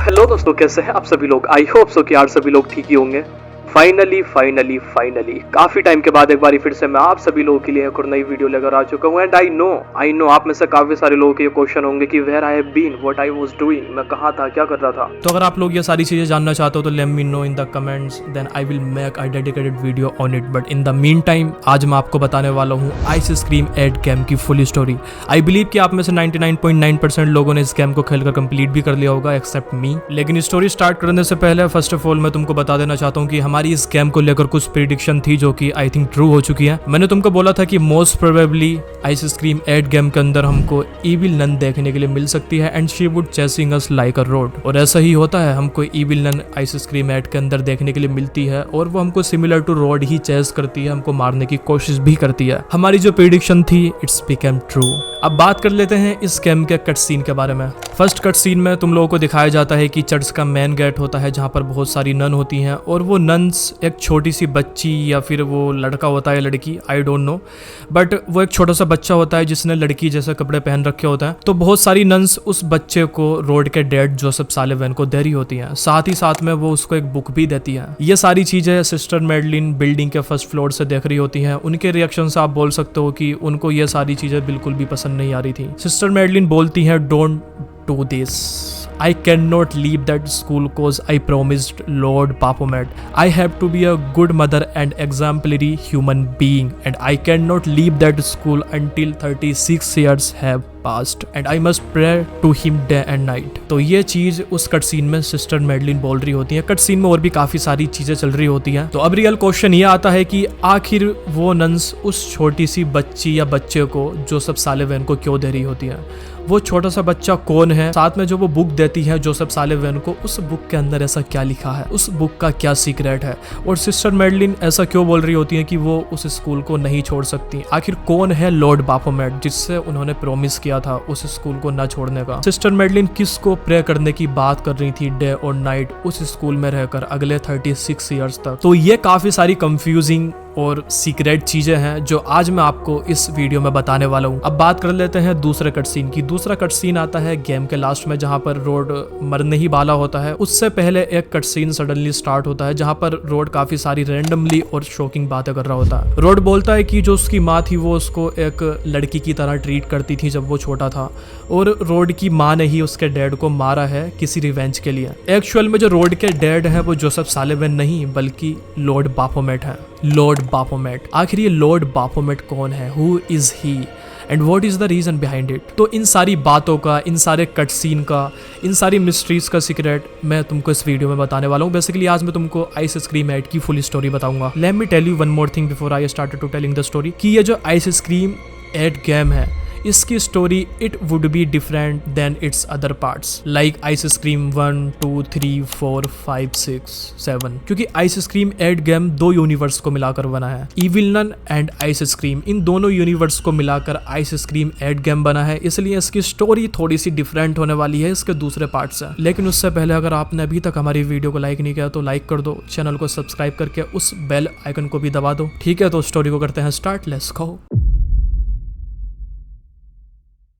Hello दोस्तों, कैसे हैं आप सभी लोग। आई होप सो कि यार सभी लोग ठीक ही होंगे। फाइनली काफी टाइम के बाद एक बार फिर से मैं आप सभी लोगों के लिए एक और नई वीडियो लेकर आ चुका हूं। एंड आई नो आप में से काफी सारे लोगों के ये क्वेश्चन होंगे कि where I have been, what I was doing, मैं कहां था, क्या कर रहा था। तो अगर आप लोग ये सारी चीज़ें जानना चाहते हो तो let me know in the comments, then I will make a dedicated video on it. But in the meantime आज मैं आपको बताने वाला हूँ आइस स्क्रीम एड गेम की फुल स्टोरी। आई बिलीव कि आप में से 99.9% लोगों ने इस गेम को खेलकर कंप्लीट भी कर लिया होगा एक्सेप्ट मी। लेकिन स्टोरी स्टार्ट करने से पहले फर्स्ट ऑफ ऑल मैं तुमको बता देना चाहता हूँ कि हमारी इस गेम को लेकर कुछ प्रेडिक्शन थी जो कि आई थिंक ट्रू हो चुकी है। मैंने तुमको बोला था कि most probably ice scream ad game के अंदर हमको इविल नन देखने के लिए मिल सकती है and she would chasing us like a Rod. और ऐसा ही होता है, हमको evil nun ice scream ad के अंदर देखने के लिए मिलती है और वो हमको सिमिलर टू रोड ही चेस करती है, हमको मारने की कोशिश भी करती है। हमारी जो प्रेडिक्शन थी इट्स बिकेम ट्रू। अब बात कर लेते हैं इस गेम के कट सीन के बारे में। फर्स्ट कट सीन में तुम लोगों को दिखाया जाता है कि चर्च का मेन गेट होता है जहाँ पर बहुत सारी नन होती हैं और वो नन्स एक छोटी सी बच्ची या फिर वो लड़का होता है, लड़की, आई डोंट नो, बट वो एक छोटा सा बच्चा होता है जिसने लड़की जैसे कपड़े पहन रखे होते हैं। तो बहुत सारी नन्स उस बच्चे को रोड के डैड जोसेफ सालिवैन को दे रही होती हैं, साथ ही साथ में वो उसको एक बुक भी देती है। ये सारी चीजें सिस्टर मैडलिन बिल्डिंग के फर्स्ट फ्लोर से देख रही होती हैं। उनके रिएक्शन से आप बोल सकते हो कि उनको ये सारी चीजें बिल्कुल भी पसंद नहीं आ रही थी। सिस्टर मैडलिन बोलती है don't do this, I cannot leave that school cause I promised Lord Baphomet. I have to be a good mother and exemplary human being and I cannot leave that school until 36 years have passed and I must pray to him day and night. तो ये चीज उस cut scene में sister Madeline बोल रही होती है। Cut scene में और भी काफी सारी चीजें चल रही होती हैं। तो अब रियल क्वेश्चन ये आता है कि आखिर वो नन्स उस छोटी सी बच्ची या बच्चे को जोसेफ सालिवैन को क्यों दे रही होती है। वो छोटा सा बच्चा कौन है, साथ में जो वो बुक देती है जोसेफ सालिवैन को, उस बुक के अंदर ऐसा क्या लिखा है, उस बुक का क्या सीक्रेट है, और सिस्टर मैडलिन ऐसा क्यों बोल रही होती है कि वो उस स्कूल को नहीं छोड़ सकती। आखिर कौन है लॉर्ड बाफोमेट जिससे उन्होंने प्रॉमिस किया था उस स्कूल को न छोड़ने का। सिस्टर मैडलिन किसको प्रे करने की बात कर रही थी डे और नाइट उस स्कूल में रहकर अगले 36 ईयर्स तक। तो ये काफी सारी कंफ्यूजिंग और सीक्रेट चीजें हैं जो आज मैं आपको इस वीडियो में बताने वाला हूँ। अब बात कर लेते हैं दूसरे कट सीन की। दूसरा कट सीन आता है गेम के लास्ट में जहाँ पर रोड मरने ही वाला होता है। उससे पहले एक कट सीन सडनली स्टार्ट होता है जहाँ पर रोड काफी सारी रैंडमली और शॉकिंग बातें कर रहा होता है। रोड बोलता है कि जो उसकी माँ थी वो उसको एक लड़की की तरह ट्रीट करती थी जब वो छोटा था और रोड की माँ ने ही उसके डैड को मारा है किसी रिवेंज के लिए। एक्चुअल में जो रोड के डैड है वो जोसेफ सालिवैन नहीं बल्कि लॉर्ड बाफोमेट है। लॉर्ड बाफोमेट, आखिर ये लॉर्ड बाफोमेट कौन है, who is he and what is the reason behind it. तो इन सारी बातों का, इन सारे कट सीन का, इन सारी मिस्ट्रीज का सीक्रेट मैं तुमको इस वीडियो में बताने वाला हूँ। बेसिकली आज मैं तुमको आइस स्क्रीम एड की फुल स्टोरी बताऊंगा। Let me tell you one more thing before I started to telling the story कि ये जो आइस स्क्रीम एड गेम है इसकी story it would be different then its other parts like ice scream 1, 2, 3, 4, 5, 6, 7, क्योंकि ice scream ad game दो universe को मिलाकर बना है, evil nun and ice scream. इन दोनों यूनिवर्स को मिलाकर आइस स्क्रीम एड गेम बना है, इसलिए इसकी स्टोरी थोड़ी सी डिफरेंट होने वाली है इसके दूसरे पार्ट से। लेकिन उससे पहले अगर आपने अभी तक हमारी वीडियो को लाइक नहीं किया तो लाइक कर दो, चैनल को सब्सक्राइब करके उस बेल आइकन को भी दबा दो। ठीक है, तो स्टोरी को करते हैं स्टार्ट, लेट्स गो।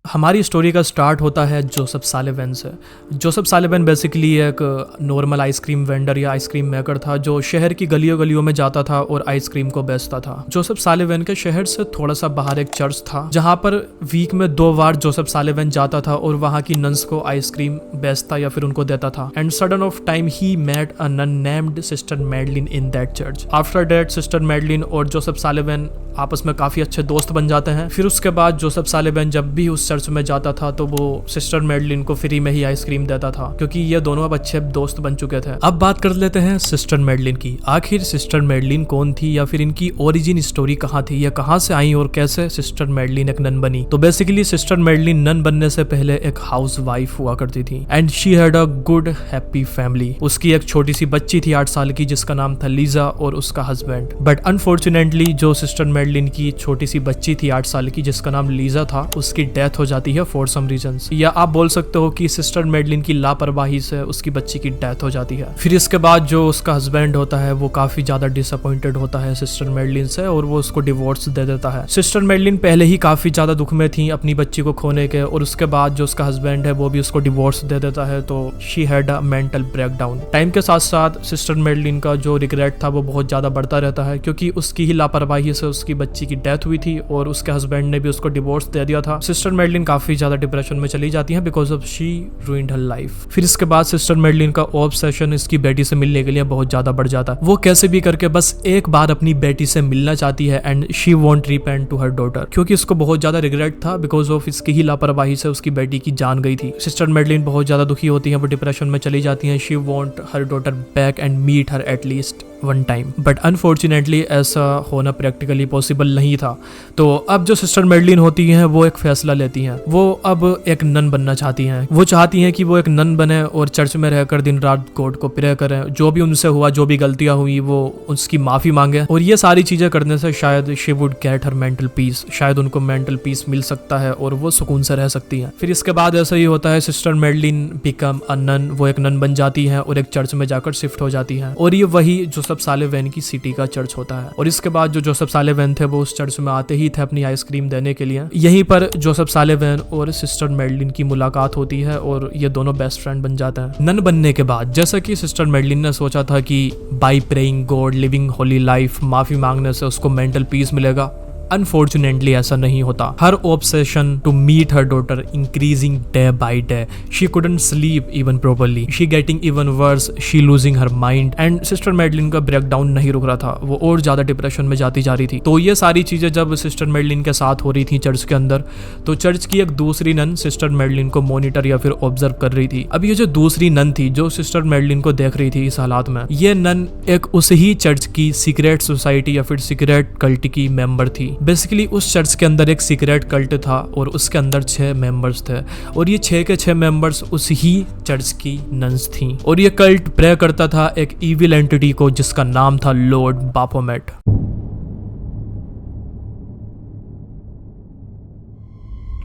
हमारी स्टोरी का स्टार्ट होता है जोसेफ सालिवैन से। जोसेफ सालिवैन बेसिकली एक नॉर्मल आइसक्रीम वेंडर या आइसक्रीम मेकर था जो शहर की गलियों गलियों में जाता था और आइसक्रीम को बेचता था। जोसेफ सालिवैन के शहर से थोड़ा सा बाहर एक चर्च था जहाँ पर वीक में 2 बार जोसेफ सालिवैन जाता था और वहाँ की नन्स को आइसक्रीम बेचता या फिर उनको देता था। And sudden of time he met a nun named sister Madeline in that church. After that sister Madeline और जोसेफ सालिवैन आपस में काफी अच्छे दोस्त बन जाते हैं। फिर उसके बाद जोसेफ सालिवैन जब भी उस चर्च में जाता था तो वो सिस्टर मैडलिन को फ्री में ही आइसक्रीम देता था क्योंकि ये दोनों अब अच्छे दोस्त बन चुके थे। अब बात कर लेते हैं सिस्टर मैडलिन की। आखिर सिस्टर मैडलिन कौन थी या फिर इनकी ओरिजिन स्टोरी कहाँ थी, या कहाँ से आई और कैसे सिस्टर मैडलिन एक नन बनी। तो बेसिकली सिस्टर मैडलिन नन बनने से पहले एक हाउस वाइफ हुआ करती थी and she had a good happy family. उसकी एक छोटी सी बच्ची थी 8 साल की जिसका नाम था लीजा और उसका हस्बैंड। बट अनफॉर्चुनेटली जो सिस्टर मैडलिन की छोटी सी बच्ची थी 8 साल की जिसका नाम लीजा था, उसकी डेथ हो जाती है फॉर सम रीजंस, या आप बोल सकते हो कि सिस्टर मेडलिन की लापरवाही से उसकी बच्ची की डेथ हो जाती है। फिर इसके बाद जो उसका हस्बैंड होता है वो काफी ज्यादा डिसअपॉइंटेड होता है सिस्टर मेडलिन से और वो उसको डिवोर्स दे देता है। सिस्टर मेडलिन पहले ही काफी ज्यादा दुख में थी अपनी बच्ची को खोने के, और उसके बाद जो उसका हस्बैंड है वो भी उसको डिवोर्स दे देता है, तो she had a mental breakdown. Time के साथ साथ सिस्टर मेडलिन का जो रिग्रेट था वो बहुत ज्यादा बढ़ता रहता है, क्योंकि उसकी ही लापरवाही से उसकी बच्ची की डेथ हुई थी और उसके हस्बैंड ने भी उसको डिवोर्स दे दिया था। सिस्टर मेडलिन काफी ज्यादा डिप्रेशन में चली जाती है because of she ruined her life. फिर इसके बाद सिस्टर मेडलिन का ऑब्सेशन इसकी बेटी से मिलने के लिए बहुत ज्यादा बढ़ जाता है। वो कैसे भी करके बस एक बार अपनी बेटी से मिलना चाहती है and she want repent to her daughter, क्योंकि उसको बहुत ज्यादा रिग्रेट था बिकॉज ऑफ इसकी ही लापरवाही से उसकी बेटी की जान गई थी। सिस्टर मेडलिन बहुत ज्यादा दुखी होती है, वो डिप्रेशन में चली जाती है। She want her daughter back and meet her at least one time, but unfortunately ऐसा होना प्रैक्टिकली पॉसिबल नहीं था। तो अब जो सिस्टर मेडलिन होती हैं वो एक फैसला लेती हैं, वो अब एक नन बनना चाहती हैं। वो चाहती हैं कि वो एक नन बने और चर्च में रहकर दिन रात गॉड को प्रे करें, जो भी उनसे हुआ, जो भी गलतियां हुई वो उसकी माफी मांगे, और ये सारी चीजें करने से शायद she would get her mental peace, शायद उनको मेंटल पीस मिल सकता है और वो सुकून से रह सकती हैं। फिर इसके बाद ऐसा ही होता है, sister Madeline become a nun, वो एक नन बन जाती है और एक चर्च में जाकर शिफ्ट हो जाती है, और ये वही जोसेफ सालेवेन की सिटी का चर्च होता है। और इसके बाद जो जोसेफ सालेवेन थे वो उस चर्च में आते ही थे अपनी आइसक्रीम देने के लिए। यहीं पर जोसेफ सालेवेन और सिस्टर मेडलिन की मुलाकात होती है और ये दोनों बेस्ट फ्रेंड बन जाते हैं। नन बनने के बाद जैसा कि सिस्टर मेडलिन ने सोचा था कि by praying God, living holy life, माफी मांगने से उसको मेंटल पीस मिलेगा, अनफॉर्चुनेटली ऐसा नहीं होता। Her obsession to meet her daughter increasing day by day, she couldn't sleep even properly, she getting even worse, she losing her mind, and sister Madeline का breakdown नहीं रुक रहा था, वो और ज्यादा डिप्रेशन में जाती जा रही थी। तो ये सारी चीजें जब सिस्टर मेडलिन के साथ हो रही थी चर्च के अंदर, तो चर्च की एक दूसरी नन सिस्टर मेडलिन को मॉनिटर या फिर ऑब्जर्व कर रही थी। अब ये जो दूसरी नन थी जो सिस्टर मेडलिन को देख रही थी इस हालात में, ये नन एक उस ही चर्च की सीक्रेट सोसाइटी या फिर सीक्रेट कल्ट की मेंबर थी। बेसिकली उस चर्च के अंदर एक सीक्रेट कल्ट था और उसके अंदर 6 मेंबर्स थे, और ये 6 के 6 मेंबर्स उस ही चर्च की नन्स थीं, और ये कल्ट प्रे करता था एक इविल एंटिटी को जिसका नाम था लॉर्ड बाफोमेट।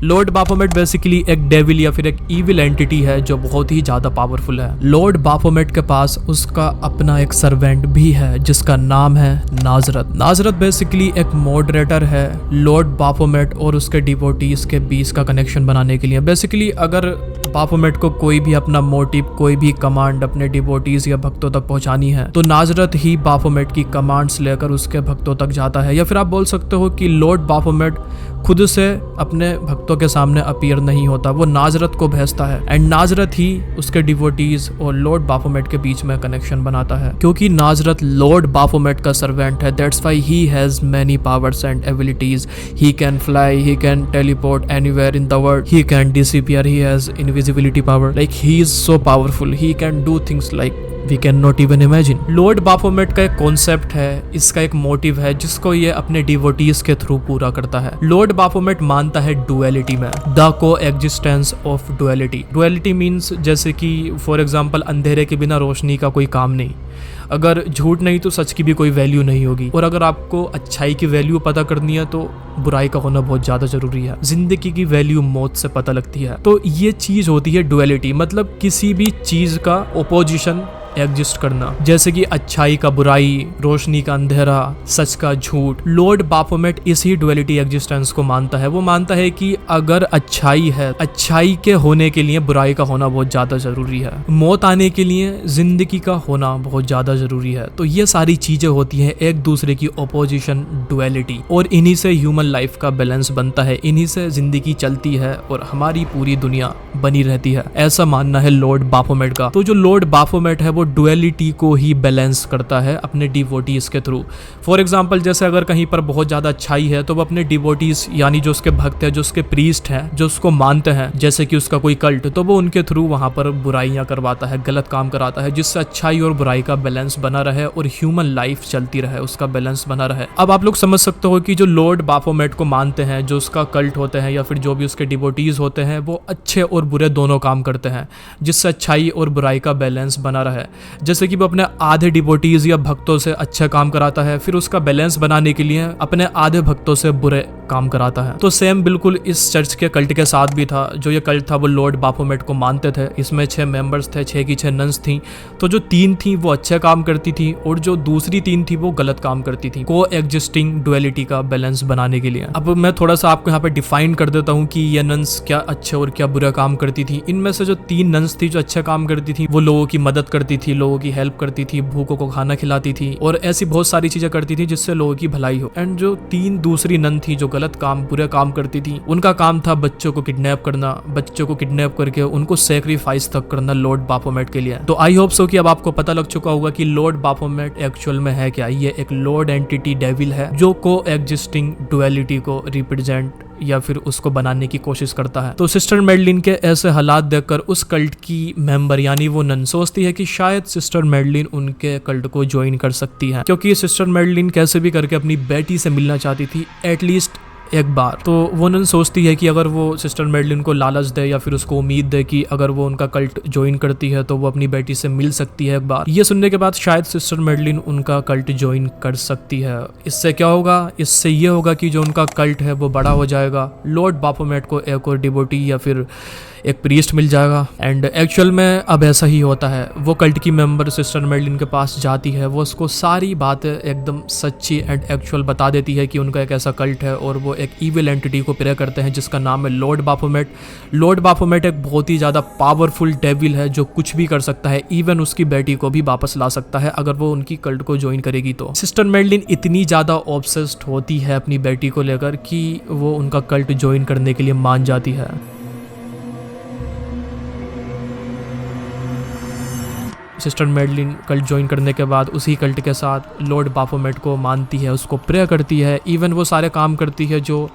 लॉर्ड बाफोमेट बेसिकली एक डेविल या फिर एक इविल एंटिटी है जो बहुत ही ज्यादा पावरफुल है। लॉर्ड बाफोमेट के पास उसका अपना एक सर्वेंट भी है जिसका नाम है नाजरत। नाजरत बेसिकली एक मॉडरेटर है लॉर्ड बाफोमेट और उसके डिवोटीज के बीच का कनेक्शन बनाने के लिए। बेसिकली अगर बाफोमेट को कोई भी अपना मोटिव, कोई भी कमांड अपने डिवोटीज या भक्तों तक पहुंचानी है तो नाजरत ही बाफोमेट की कमांड्स लेकर उसके भक्तों तक जाता है। या फिर आप बोल सकते हो कि लॉर्ड बाफोमेट खुद से अपने भक्तों के सामने अपीयर नहीं होता, वो नाजरत को भेजता है, एंड नाजरत ही उसके डिवोटीज और लॉर्ड बाफोमेट के बीच में कनेक्शन बनाता है। क्योंकि नाजरत लॉर्ड बाफोमेट का सर्वेंट है, that's why he has many powers and abilities. He can fly, he can teleport anywhere in the world, he can disappear, he has invisibility power, like he is so powerful, he can do things like we can not even imagine। Lord Baphomet का एक concept है, इसका एक motive है जिसको ये अपने devotees के थ्रू पूरा करता है। लॉर्ड बाफोमेट मानता है डुअलिटी में, द को existence of duality. Duality means जैसे कि फॉर एग्जाम्पल अंधेरे के बिना रोशनी का कोई काम नहीं, अगर झूठ नहीं तो सच की भी कोई वैल्यू नहीं होगी, और अगर आपको अच्छाई की वैल्यू पता करनी है तो बुराई का होना बहुत ज्यादा जरूरी है। जिंदगी की वैल्यू मौत से पता लगती है। तो ये चीज होती है डुअलिटी, मतलब किसी भी चीज का ओपोजिशन एग्जिस्ट करना, जैसे कि अच्छाई का बुराई, रोशनी का अंधेरा, सच का झूठ। लॉर्ड बाफोमेट इसी डुअलिटी एग्जिस्टेंस को मानता है। वो मानता है कि अगर अच्छाई है, अच्छाई के होने के लिए बुराई का होना बहुत ज्यादा जरूरी है, मौत आने के लिए जिंदगी का होना बहुत ज्यादा जरूरी है। तो ये सारी चीजें होती हैं एक दूसरे की ओपोजिशन, डुअलिटी, और इन्हीं से ह्यूमन लाइफ का बैलेंस बनता है, इन्हीं से जिंदगी चलती है और हमारी पूरी दुनिया बनी रहती है, ऐसा मानना है लॉर्ड बाफोमेट का। तो जो लॉर्ड बाफोमेट है वो डुअलिटी को ही बैलेंस करता है अपने डिवोटीज के थ्रू। फॉर एग्जाम्पल जैसे अगर कहीं पर बहुत ज्यादा अच्छाई है तो वो अपने डिवोटीज यानी जो उसके भक्त है, जो उसके प्रीस्ट हैं, जो उसको मानते हैं, जैसे कि उसका कोई कल्ट, तो वो उनके थ्रू वहां पर बुराइयां करवाता है, गलत काम कराता है, जिससे अच्छाई और बुराई का बैलेंस बना रहे और ह्यूमन लाइफ चलती रहे, उसका बैलेंस बना रहे। अब आप लोग समझ सकते हो कि जो लॉर्ड बाफोमेट को मानते हैं, जो उसका कल्ट होते हैं या फिर जो भी उसके डिवोटीज होते हैं, वो अच्छे और बुरे दोनों काम करते हैं जिससे अच्छाई और बुराई का बैलेंस बना रहे। जैसे कि वो अपने आधे डिवोटीज या भक्तों से अच्छे काम कराता है, फिर उसका बैलेंस बनाने के लिए अपने आधे भक्तों से बुरे काम कराता है। तो सेम बिल्कुल इस चर्च के कल्ट के साथ भी था। जो ये कल्ट था वो लॉर्ड बाफोमेट को मानते थे। इसमें 6 मेंबर्स थे, 6 की 6 नन्स थी। तो जो 3 थी वो अच्छे काम करती थी और जो दूसरी 3 थी वो गलत काम करती थी, को एग्जिस्टिंग डुअलिटी का बैलेंस बनाने के लिए। अब मैं थोड़ा सा आपको यहाँ पे डिफाइन कर देता हूँ कि ये नन्स क्या अच्छे और क्या बुरा काम करती थी। इनमें से जो 3 नन्स थी जो अच्छे काम करती थी वो लोगों की मदद करती थी, लोगों की हेल्प करती थी, भूखों को खाना खिलाती थी और ऐसी बहुत सारी चीजें करती थी जिससे लोगों की भलाई हो। एंड जो 3 दूसरी नन थी जो गलत काम बुरे काम करती थी, उनका काम था बच्चों को किडनैप करना, बच्चों को किडनैप करके उनको सेक्रीफाइस तक करना लॉर्ड बाफोमेट के लिए। तो आई होप सो कि अब आपको पता लग चुका होगा कि लॉर्ड बाफोमेट एक्चुअल में है क्या। ये एक लॉर्ड एंटिटी डेविल है जो को एग्जिस्टिंग डुअलिटी को रिप्रेजेंट या फिर उसको बनाने की कोशिश करता है। तो सिस्टर मेडलिन के ऐसे हालात देखकर उस कल्ट की मेंबर यानी वो नन सोचती है कि शायद सिस्टर मेडलिन उनके कल्ट को ज्वाइन कर सकती है, क्योंकि सिस्टर मेडलिन कैसे भी करके अपनी बेटी से मिलना चाहती थी एटलीस्ट एक बार। तो वो नन सोचती है कि अगर वो सिस्टर मेडलिन को लालच दे या फिर उसको उम्मीद दे कि अगर वो उनका कल्ट ज्वाइन करती है तो वो अपनी बेटी से मिल सकती है एक बार। ये सुनने के बाद शायद सिस्टर मेडलिन उनका कल्ट ज्वाइन कर सकती है। इससे क्या होगा, इससे ये होगा कि जो उनका कल्ट है वो बड़ा हो जाएगा, लॉर्ड बाफोमेट को एक और डिवोटी या फिर एक प्रीस्ट मिल जाएगा। एंड एक्चुअल में अब ऐसा ही होता है। वो कल्ट की मेंबर सिस्टर मेडलिन के पास जाती है, वो उसको सारी बातें एकदम सच्ची एंड एक्चुअल बता देती है कि उनका एक ऐसा कल्ट है और वो एक ईविल एंटिटी को प्रे करते हैं जिसका नाम है लॉर्ड बाफोमेट। लॉर्ड बाफोमेट एक बहुत ही ज़्यादा पावरफुल डेविल है जो कुछ भी कर सकता है, इवन उसकी बेटी को भी वापस ला सकता है अगर वो उनकी कल्ट को ज्वाइन करेगी। तो सिस्टर मेडलिन इतनी ज़्यादा ऑब्सेस्ड होती है अपनी बेटी को लेकर कि वो उनका कल्ट ज्वाइन करने के लिए मान जाती है। सिस्टर मेडलिन कल्ट ज्वाइन करने के बाद उसी कल्ट के साथ लॉर्ड बाफोमेट को मानती है, उसको प्रे करती है, इवन वो सारे काम करती है जो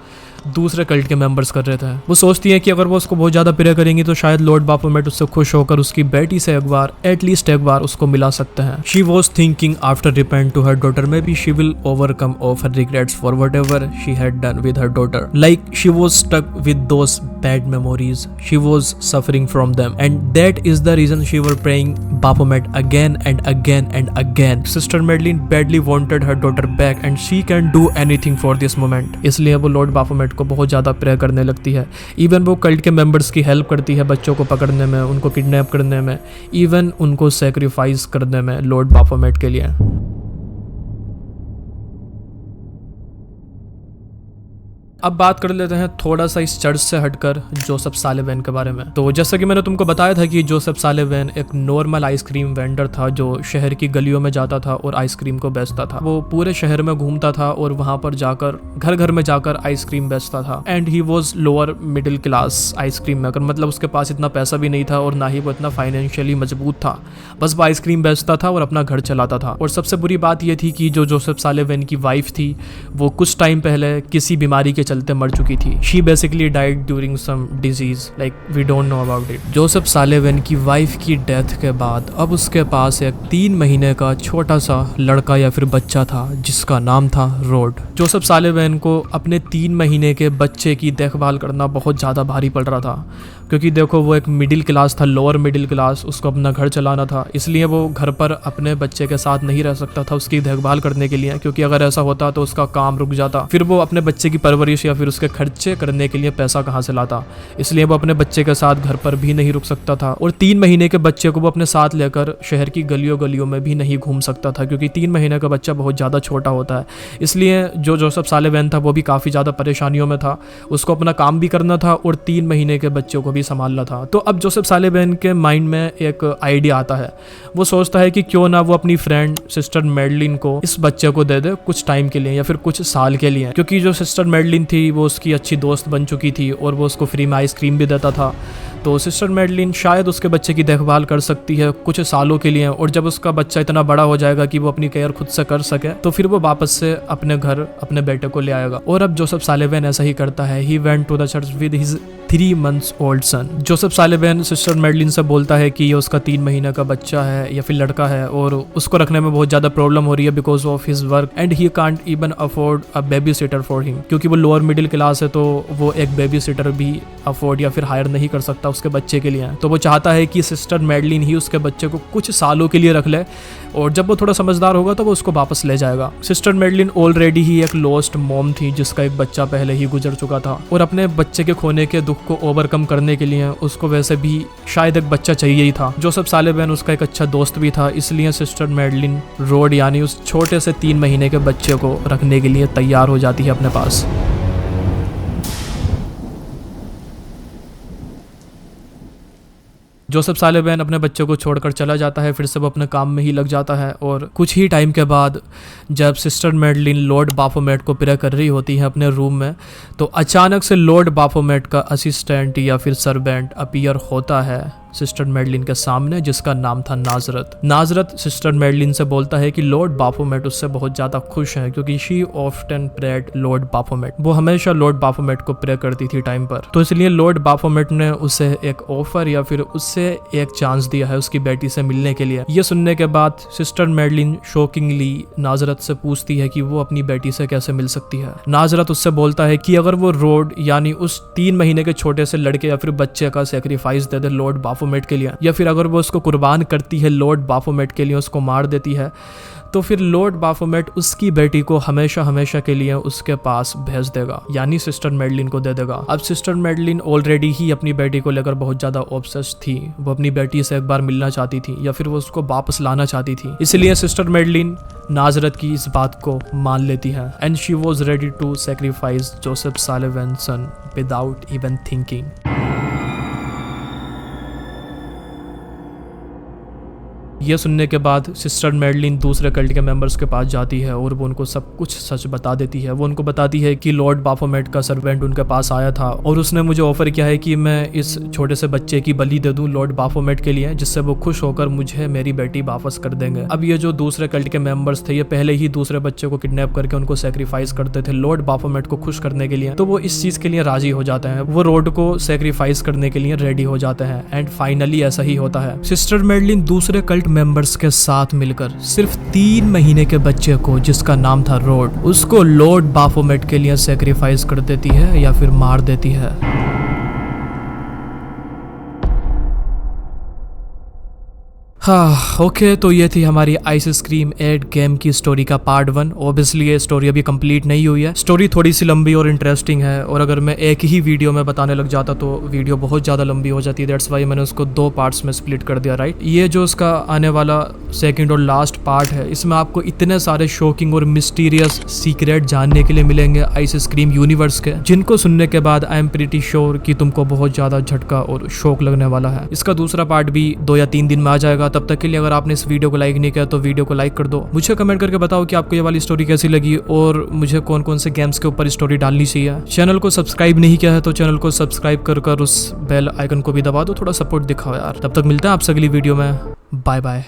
दूसरे कल्ट के मेंबर्स कर रहे थे। वो सोचती है कि अगर वो उसको बहुत ज़्यादा प्रे करेंगी तो शायद लॉर्ड बाफोमेट उससे खुश होकर उसकी बेटी से एक बार एटलीस्ट एक बार उसको मिला सकते हैं। She was thinking after repent to her daughter may be she will overcome of her regrets for what ever she had done with her daughter, like she was stuck with those bad memories, she was suffering from them and that is the reason she were praying Baphomet again and again and again. Sister Madeline badly wanted her daughter back and she can do anything for this moment. इसलिए वो Lord बाफोमेट को बहुत ज़्यादा pray करने लगती है। Even वो cult के मेंबर्स की हेल्प करती है बच्चों को पकड़ने में, उनको किडनैप करने में, इवन उनको सेक्रीफाइस करने में लॉर्ड बाफोमेट के लिए। अब बात कर लेते हैं थोड़ा सा इस चर्च से हटकर जोसेफ सालिवैन के बारे में। तो जैसा कि मैंने तुमको बताया था कि जोसेफ सालिवैन एक नॉर्मल आइसक्रीम वेंडर था जो शहर की गलियों में जाता था और आइसक्रीम को बेचता था। वो पूरे शहर में घूमता था और वहां पर जाकर घर घर में जाकर आइसक्रीम बेचता था। And he was lower middle class ice cream maker, मतलब उसके पास इतना पैसा भी नहीं था और ना ही वो इतना फाइनेंशियली मजबूत था। बस वो आइसक्रीम बेचता था और अपना घर चलाता था। और सबसे बुरी बात यह थी कि जो जोसेफ सालिवैन की वाइफ थी वो कुछ टाइम पहले किसी बीमारी के चलते मर चुकी थी। She basically died during some disease, like we don't know about it. Joseph Sullivan की वाइफ की डेथ के बाद अब उसके पास एक 3 महीने का छोटा सा लड़का या फिर बच्चा था जिसका नाम था रोड। जोसेफ सालिवैन को अपने 3 महीने के बच्चे की देखभाल करना बहुत ज़्यादा भारी पड़ रहा था, क्योंकि देखो वो एक मिडिल क्लास था, लोअर मिडिल क्लास, उसको अपना घर चलाना था। इसलिए वो घर पर अपने बच्चे के साथ नहीं रह सकता था उसकी देखभाल करने के लिए, क्योंकि अगर ऐसा होता तो उसका काम रुक जाता। फिर वो अपने बच्चे की परवरिश या फिर उसके खर्चे करने के लिए पैसा कहाँ से लाता। इसलिए वो अपने बच्चे के साथ घर पर भी नहीं रुक सकता था और 3 महीने के बच्चे को वो अपने साथ लेकर शहर की गलियों में भी नहीं घूम सकता था, क्योंकि 3 महीने का बच्चा बहुत ज़्यादा छोटा होता है। इसलिए जो जोसेफ सालिवैन था वो भी काफ़ी ज़्यादा परेशानियों में था। उसको अपना काम भी करना था और 3 महीने के बच्चों को भी संभालना था। तो अब जोसेफ सालिवैन के माइंड में एक आइडिया आता है। वो सोचता है कि क्यों ना वो अपनी फ्रेंड सिस्टर मेडलिन को इस बच्चे को दे दे कुछ टाइम के लिए या फिर कुछ साल के लिए, क्योंकि जो सिस्टर मेडलिन थी वो उसकी अच्छी दोस्त बन चुकी थी और वो उसको फ्री में आइसक्रीम भी देता था। तो सिस्टर मेडलिन शायद उसके बच्चे की देखभाल कर सकती है कुछ सालों के लिए, और जब उसका बच्चा इतना बड़ा हो जाएगा कि वो अपनी केयर खुद से कर सके तो फिर वो वापस से अपने घर अपने बेटे को ले आएगा। और अब जोसेफ सालिवैन ऐसा ही करता है। He went to the church with his 3 months old son. Joseph Sullivan sister Madeline से बोलता है कि ये उसका 3 महीने का बच्चा है या फिर लड़का है और उसको रखने में बहुत ज़्यादा प्रॉब्लम हो रही है because of his work and he can't even afford a baby sitter for him. क्योंकि वो लोअर मिडिल क्लास है तो वो एक बेबी सिटर भी अफोर्ड या फिर हायर नहीं कर सकता उसके बच्चे के लिए। तो वो चाहता है कि सिस्टर मैडलिन ही उसके बच्चे को कुछ सालों के लिए रख ले और जब वो थोड़ा समझदार होगा तो वो उसको वापस ले जाएगा। सिस्टर मैडलिन ऑलरेडी ही एक लॉस्ट मॉम थी जिसका एक बच्चा पहले ही गुजर चुका था और अपने बच्चे के खोने के दुख को ओवरकम करने के लिए उसको वैसे भी शायद एक बच्चा चाहिए ही था। जोसेफ सालिवैन उसका एक अच्छा दोस्त भी था, इसलिए सिस्टर मैडलिन रोड यानी उस छोटे से 3 महीने के बच्चे को रखने के लिए तैयार हो जाती है अपने पास। जोसेफ सालिवैन अपने बच्चे को छोड़कर चला जाता है, फिर से वो अपने काम में ही लग जाता है और कुछ ही टाइम के बाद जब सिस्टर मैडलिन लॉर्ड बाफोमेट को प्रे कर रही होती है अपने रूम में, तो अचानक से लॉर्ड बाफोमेट का असिस्टेंट या फिर सर्वेंट अपीयर होता है सिस्टर मैडलिन के सामने, जिसका नाम था नाजरत। नाजरत सिस्टर मैडलिन से बोलता है कि लॉर्ड बाफोमेट उससे बहुत ज़्यादा खुश है क्योंकि शी ऑफ्टन प्रेड लॉर्ड बाफोमेट। वो हमेशा लॉर्ड बाफोमेट को प्रे करती थी टाइम पर, तो इसलिए लॉर्ड बाफोमेट ने उसे एक ऑफर या फिर उससे एक चांस दिया है उसकी बेटी से मिलने के लिए। ये सुनने के बाद सिस्टर मैडलिन शॉकिंगली नाजरत से पूछती है कि वो अपनी बेटी से कैसे मिल सकती है। नाजरत उससे बोलता है कि अगर वो रोड यानी उस 3 महीने के छोटे से लड़के या फिर बच्चे का सेक्रीफाइस दे दे लॉर्ड बाफोमेट के लिए, या फिर अगर वो उसको कुर्बान करती है लॉर्ड बाफोमेट के लिए, उसको मार देती है, तो फिर लॉर्ड बाफोमेट उसकी बेटी को हमेशा हमेशा के लिए उसके पास भेज देगा, यानी सिस्टर मैडलिन को दे देगा। अब सिस्टर मैडलिन ऑलरेडी ही अपनी बेटी को लेकर बहुत ज्यादा ऑब्सेस्ड थी। वो अपनी बेटी से एक बार मिलना चाहती थी या फिर वो उसको वापस लाना चाहती थी, इसलिए सिस्टर मैडलिन नाजरत की इस बात को मान लेती है and she was ready to sacrifice Joseph Sullivan son without even thinking. यह सुनने के बाद सिस्टर मैडलिन दूसरे कल्ट के मेंबर्स के पास जाती है और वो उनको सब कुछ सच बता देती है। वो उनको बताती है कि लॉर्ड बाफोमेट का सर्वेंट उनके पास आया था और उसने मुझे ऑफर किया है कि मैं इस छोटे से बच्चे की बलि दे दूं लॉर्ड बाफोमेट के लिए, जिससे वो खुश होकर मुझे मेरी बेटी वापस कर देंगे। अब ये जो दूसरे कल्ट के मेंबर्स थे ये पहले ही दूसरे बच्चे को किडनैप करके उनको सेक्रीफाइस करते थे लॉर्ड बाफोमेट को खुश करने के लिए, तो वो इस चीज के लिए राजी हो जाते हैं। वो रोड को सेक्रीफाइस करने के लिए रेडी हो जाते हैं एंड फाइनली ऐसा ही होता है। सिस्टर मैडलिन दूसरे कल्ट मेंबर्स के साथ मिलकर सिर्फ 3 महीने के बच्चे को, जिसका नाम था रोड, उसको लॉर्ड बाफोमेट के लिए सेक्रीफाइस कर देती है या फिर मार देती है। हाँ ओके, तो ये थी हमारी आइस स्क्रीम एड गेम की स्टोरी का पार्ट 1। ऑब्वियसली ये स्टोरी अभी कंप्लीट नहीं हुई है, स्टोरी थोड़ी सी लंबी और इंटरेस्टिंग है और अगर मैं एक ही वीडियो में बताने लग जाता तो वीडियो बहुत ज़्यादा लंबी हो जाती है। दैट्स वाई मैंने उसको 2 पार्ट्स में स्प्लिट कर दिया, राइट। ये जो उसका आने वाला सेकेंड और लास्ट पार्ट है, इसमें आपको इतने सारे शॉकिंग और मिस्टीरियस सीक्रेट जानने के लिए मिलेंगे आइस स्क्रीम यूनिवर्स के, जिनको सुनने के बाद आई एम प्रीटी श्योर कि तुमको बहुत ज़्यादा झटका और शौक लगने वाला है। इसका दूसरा पार्ट भी 2 या 3 दिन में आ जाएगा। तब तक के लिए अगर आपने इस वीडियो को लाइक नहीं किया तो वीडियो को लाइक कर दो। मुझे कमेंट करके बताओ कि आपको ये वाली स्टोरी कैसी लगी और मुझे कौन कौन से गेम्स के ऊपर स्टोरी डालनी चाहिए। चैनल को सब्सक्राइब नहीं किया है तो चैनल को सब्सक्राइब कर उस बेल आइकन को भी दबा दो, थोड़ा सपोर्ट दिखाओ यार। तब तक मिलते हैं आपसे अगली वीडियो में, बाय बाय।